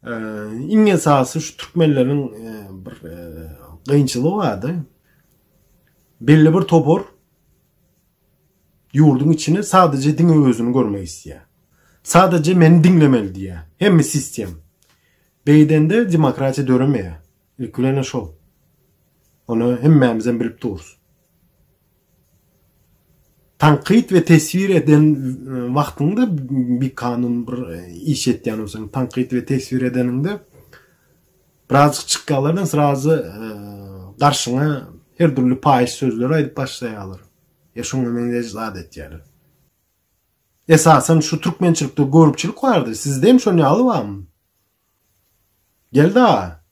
İň esasy şu türkmenleriň bir kıyınçylygy vardy. Belli bir topor ýurdun içine sadece diňe özüni görmek isdiýär. Sadece meni dinlemeli diýär. Hemme sistem. Beýden de demokratiýa döremeýär. Ilkilene şol. Onu hemmemizden bilip dururuz. Tankit ve tesvir eden vaktinde bir kanun bir iş etdiğin olsan, tankit ve tesvir edeninde birazcık çıkkalardan sırası karşına her türlü payış sözleri ayıp başlayalır. Ya şunu menleci adet yani. Esasen şu Türkmençilikte görüpçilik vardı. Siz deyim şunu alıvam. Gel daha.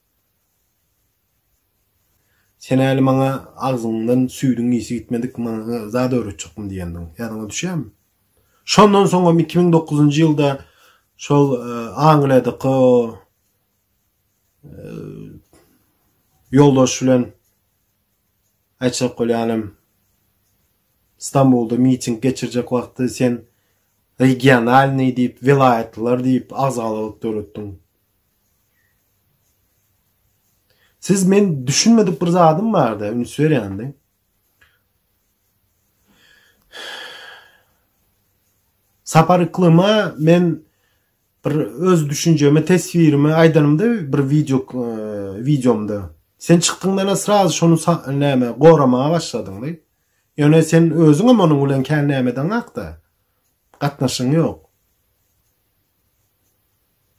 Sen eli bana ağzından süydün iyisi gitmedik bana zade öğretçikim diyendin. Yarına düşeyim. Şondan sonra 2009 yılda şol Angliya'daki yoldaş bilen ayçak koyalim İstanbul'da miting geçirecek vakti sen regional ne deyip vilayetler deyip azalık öğrettin. Siz men düşünmedik bir zadım vardı. Ünsüver yandı. Saparıklıma men bir öz düşünceme, tesvirime aydanımda bir videomda. Sen çıktığında sırası şonu neme qoramaya başladın. Yani sen özün ama onun ulan kendimeden akta. Katnaşın yok.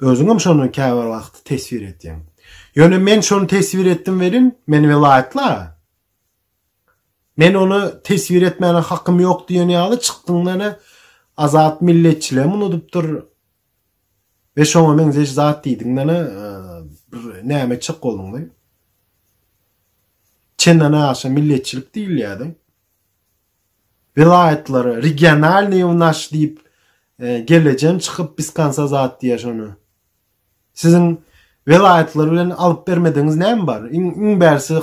Özün ama şonu kâvar vakti tesvir ettin. Yani men şonu tesvir ettim verin, men velayetla. Men onu tesvir etmene hakkım yok diye ne alı çıktığında azat milletçiliğe unutupdur. Ve şonu men zeş zat deydin neyme çık oldun. Çenden aşağı milletçilik değil ya da. Velayetleri, regional neonaş deyip geleceğim çıkıp biskansa zat diye şonu. Sizin velayetleri bilen alıp vermediğiniz näme bar? İň bärsi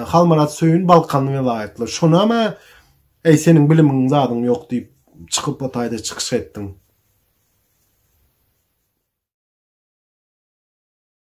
Halmarat söýün Balkan velayetleri. Şonu ama senin bilimin zadyň ýok diýip çıkıp otayda çıkış ettin.